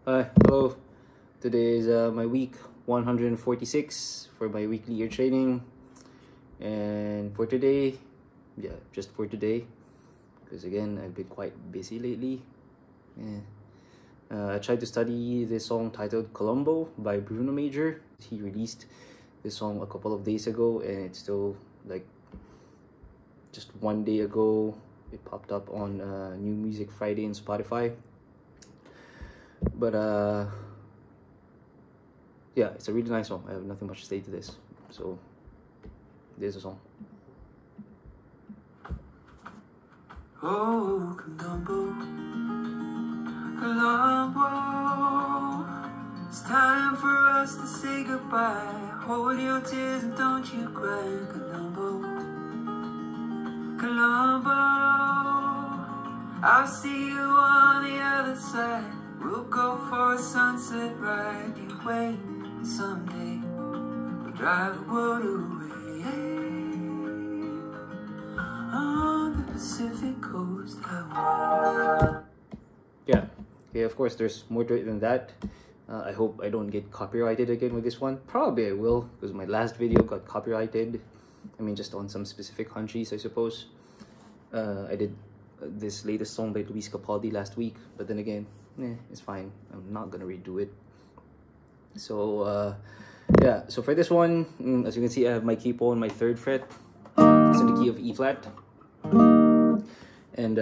Hello. Today is my week 146 for my weekly ear training, and for today, just for today, because again I've been quite busy lately. I tried to study this song titled Columbo by Bruno. He released this song a couple of days ago, and it's still like just one day ago it popped up on New Music Friday in Spotify. But yeah, it's a really nice song. I have nothing much to say to this, so there's the song. Oh, Columbo, Columbo, it's time for us to say goodbye. Hold your tears and don't you cry, Columbo, Columbo, I'll see you on the other side. We'll go for a sunset ride. You wait, someday we'll drive the world away on the Pacific Coast Highway. Yeah, of course there's more to it than that. I hope I don't get copyrighted again with this one. Probably I will, because my last video got copyrighted. I mean, just on some specific countries, I suppose. I did this latest song by Luis Capaldi last week, but then again, it's fine. I'm not gonna redo it. So yeah, so for this one, as you can see, I have my capo on my 3rd fret. It's in the key of E flat. And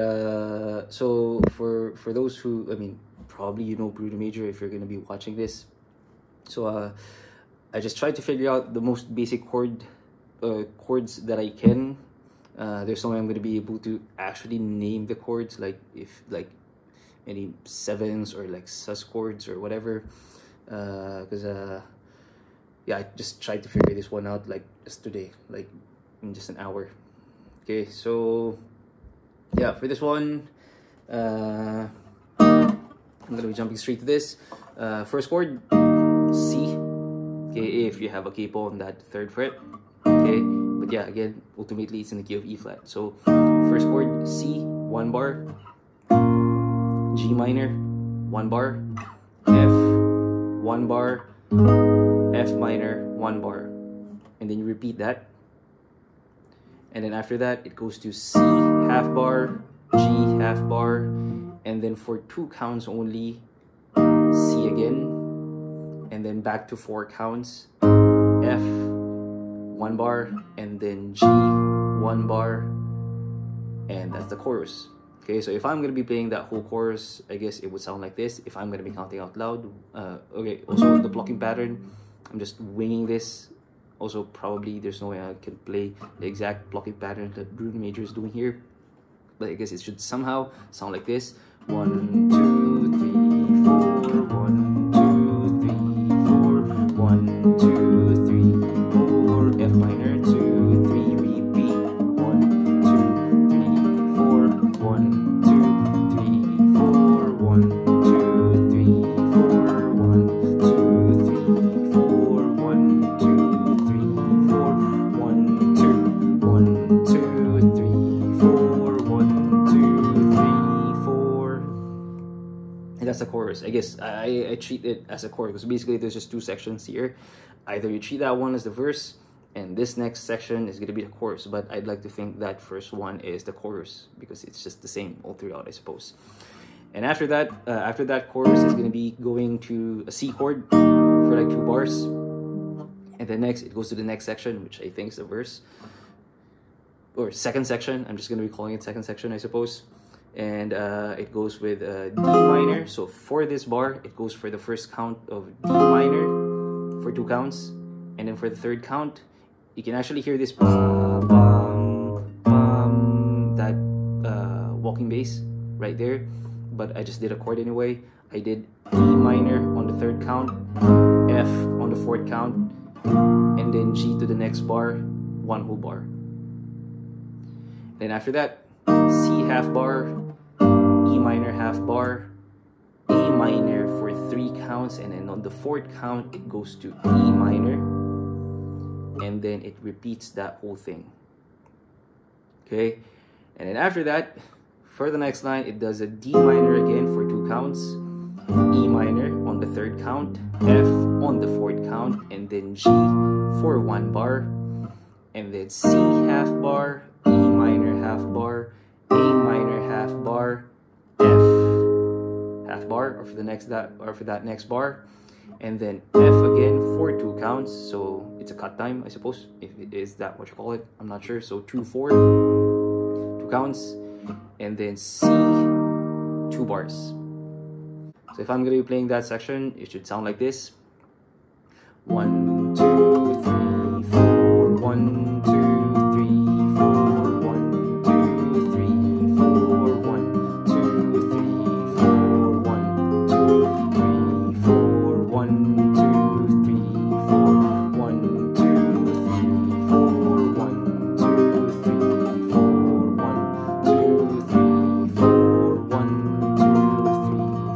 so for those who, I mean, probably you know Bruno Major if you're gonna be watching this. So I just tried to figure out the most basic chords that I can. There's no way I'm gonna be able to actually name the chords, like if like any 7s or like sus chords or whatever, because yeah, I just tried to figure this one out like just today, like in just an hour. Okay, so yeah, for this one, I'm gonna be jumping straight to this. First chord, C. Okay, if you have a capo on that 3rd fret. Okay, but yeah, again, ultimately it's in the key of E flat. So first chord, C, 1 bar. G minor, 1 bar. F, 1 bar. F minor, 1 bar. And then you repeat that. And then after that, it goes to C, half bar, G, half bar. And then for 2 counts only, C again. And then back to 4 counts, F, 1 bar. And then G, 1 bar. And that's the chorus. Okay, so if I'm going to be playing that whole chorus, I guess it would sound like this if I'm going to be counting out loud. Okay, also the blocking pattern, I'm just winging this. Also, probably there's no way I can play the exact blocking pattern that Bruno Major is doing here. But I guess it should somehow sound like this. 1, 2, 3, 4, 1, 2, 3, 4, 1, 2, 3, 4, F minor, 2, 3, repeat. 1, 2, 3, 4, 1, 2, 3, 4, 1, 2, 3, 4, 1, 2, 3, 4, 1, 2, 3, 4, 1, 2, 1, 2, 3, 4, 1, 2, 3, 4. And that's the chorus. I guess I treat it as a chorus because basically there's just 2 sections here. Either you treat that one as the verse, and this next section is going to be the chorus, but I'd like to think that first one is the chorus because it's just the same all throughout, I suppose. And after that chorus is going to be going to a C chord for like 2 bars. And then next it goes to the next section, which I think is the verse. Or 2nd section, I'm just going to be calling it 2nd section, I suppose. And it goes with D minor. So for this bar, it goes for the first count of D minor for 2 counts. And then for the 3rd count, you can actually hear this bum, bum, that walking bass right there. But I just did a chord anyway. I did E minor on the 3rd count, F on the 4th count, and then G to the next bar, 1 whole bar. Then after that, C half bar, E minor half bar, A minor for 3 counts, and then on the 4th count, it goes to E minor. And then it repeats that whole thing. Okay, and then after that, for the next line, it does a D minor again for 2 counts, E minor, third count, F on the fourth count, and then G for 1 bar, and then C half bar, E minor half bar, A minor half bar, F half bar, or for that next bar, and then F again for 2 counts. So it's a cut time, I suppose, if it is that what you call it. I'm not sure. So 2 4, 2 counts, and then C 2 bars. So if I'm going to be playing that section, it should sound like this. 1 2 3 4, 1 2 3 4, 1 2 3 4, 1 2 3 4, 1 2 3 4, 1 2 3 4, 1 2 3 4, 1 2 3 4, 1 2 3 4, 1 2 3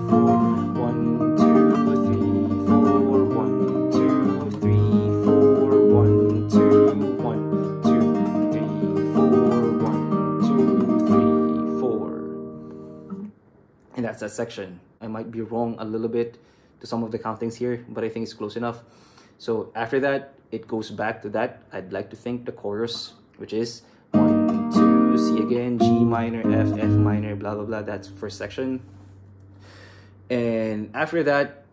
4. 1 2 3 4, 1 2 3 4, 1 2 1 2 3 4, 1 2 3 4. And that's that section. I might be wrong a little bit to some of the countings here, but I think it's close enough. So after that, it goes back to that, I'd like to think, the chorus, which is 1 2, C again, G minor, F, F minor, blah blah blah. That's first section. And after that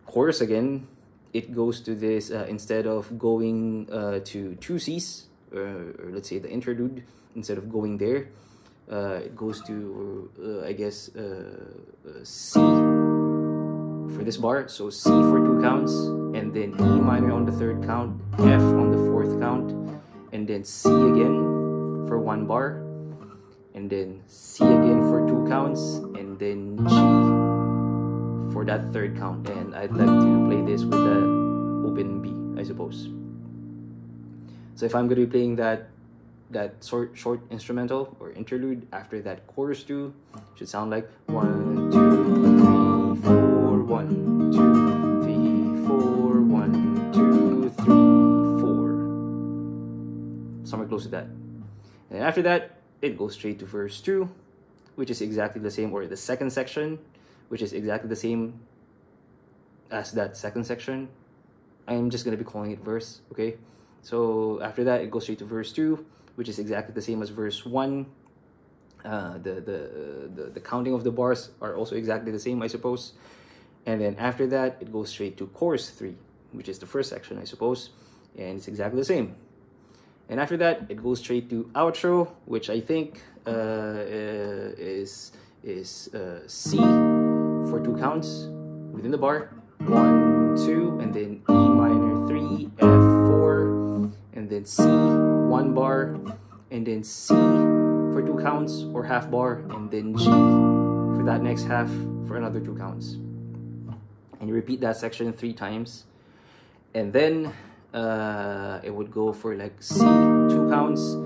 chorus again, it goes to this, instead of going to 2 C's, or let's say the interlude, instead of going there, it goes to, I guess, C for this bar. So C for 2 counts, and then E minor on the third count, F on the fourth count, and then C again for 1 bar, and then C again for 2 counts, and then G for that third count. And I'd like to play this with the open B, I suppose. So if I'm going to be playing that short instrumental or interlude after that chorus 2, it should sound like 1 2 3 4, 1 2 3 4, 1 2 3 4, somewhere close to that. And after that, it goes straight to verse 2, which is exactly the same, or the second section, which is exactly the same as that second section. I'm just going to be calling it verse, okay? So after that, it goes straight to verse 2, which is exactly the same as verse 1. The counting of the bars are also exactly the same, I suppose. And then after that, it goes straight to chorus 3, which is the first section, I suppose. And it's exactly the same. And after that, it goes straight to outro, which I think is C for 2 counts within the bar, 1 2, and then E minor 3, F 4, and then C 1 bar, and then C for 2 counts or half bar, and then G for that next half for another 2 counts. And you repeat that section 3 times, and then it would go for like C 2 counts,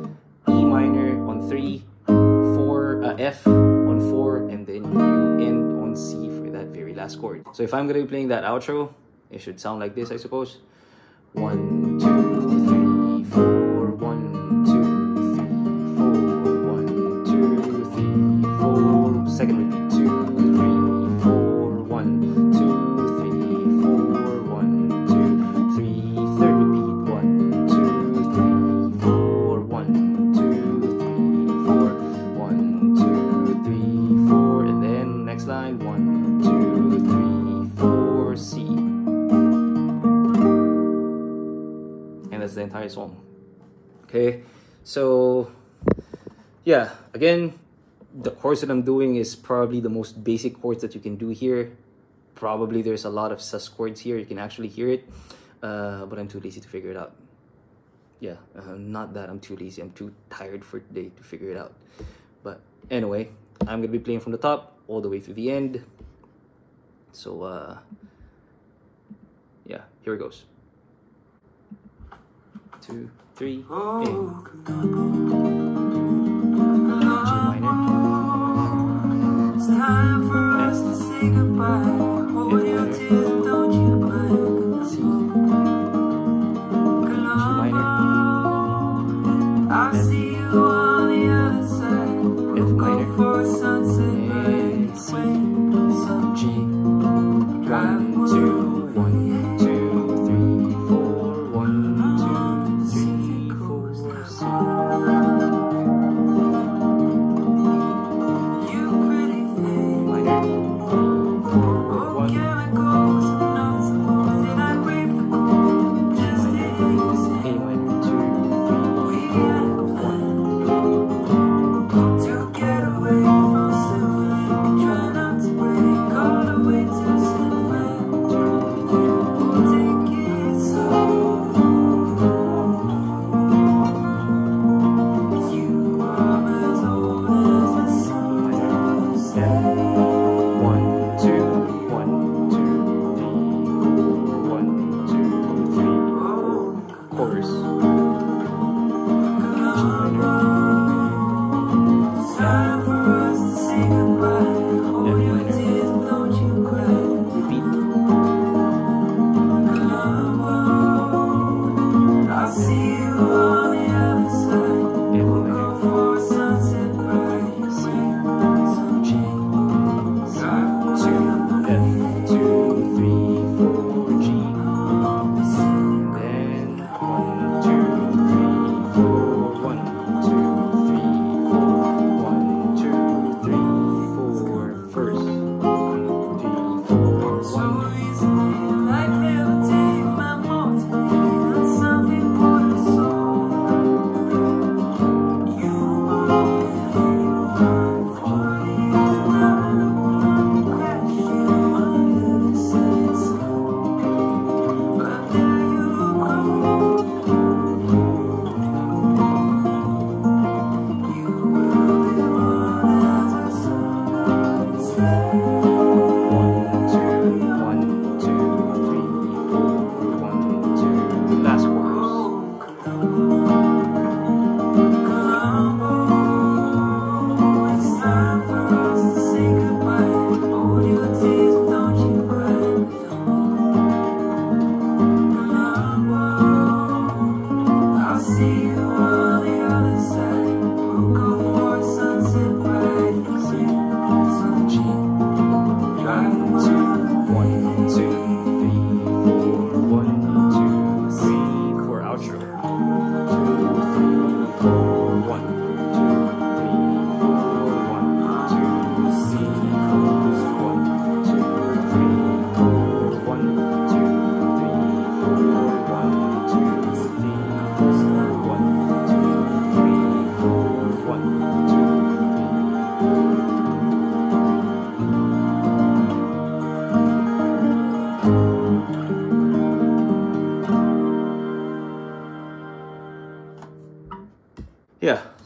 E minor on 3, 4, F on 4, and then you end on C for that very last chord. So if I'm going to be playing that outro, it should sound like this, I suppose. 1 2 3 4, 1 2 3 4, 1 2 3 4. Second repeat, 2 3 4, 1 2 3 4, 1 2 3. Third repeat, 1 2 3 4, 1 2 3 4, 1 2 3 4, and then next line, 1 2 3 4, C. And that's the entire song. Okay, so yeah, again, the chords that I'm doing is probably the most basic chords that you can do here. Probably there's a lot of sus chords here, you can actually hear it, but I'm too lazy to figure it out. Yeah, not that I'm too lazy, I'm too tired for today to figure it out. But anyway, I'm gonna be playing from the top all the way through the end. So yeah, here it goes. 2 3 A. G minor. It's time for us to say goodbye. Hold your tears, don't you cry. C. Columbo, I'll see you on the other side. We'll go for a sunset ride. G. Driving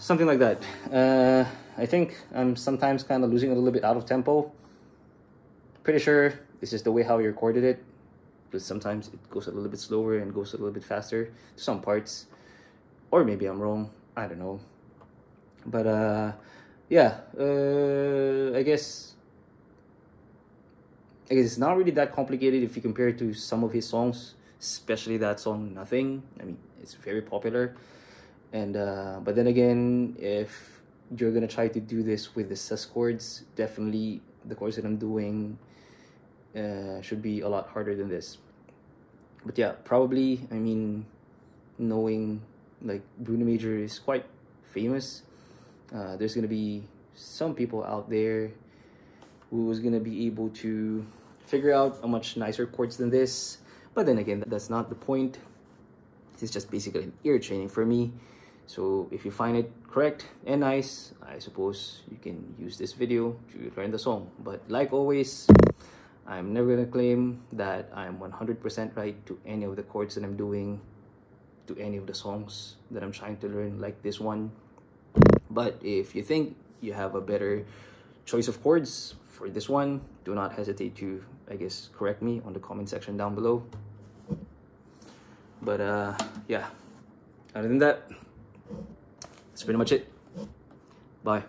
something like that. I think I'm sometimes kind of losing a little bit out of tempo. Pretty sure this is the way how I recorded it, but sometimes it goes a little bit slower and goes a little bit faster to some parts, or maybe I'm wrong, I don't know. But yeah, I guess it's not really that complicated if you compare it to some of his songs, especially that song Nothing. I mean, it's very popular. And but then again, if you're gonna try to do this with the sus chords, definitely the chords that I'm doing should be a lot harder than this. But yeah, probably, I mean, knowing like Bruno Major is quite famous, there's gonna be some people out there who is gonna be able to figure out a much nicer chords than this. But then again, that's not the point. This is just basically an ear training for me. So if you find it correct and nice, I suppose you can use this video to learn the song. But like always, I'm never gonna claim that I'm 100% right to any of the chords that I'm doing, to any of the songs that I'm trying to learn, like this one. But if you think you have a better choice of chords for this one, do not hesitate to, I guess, correct me on the comment section down below. But yeah, other than that, that's pretty much it. Bye.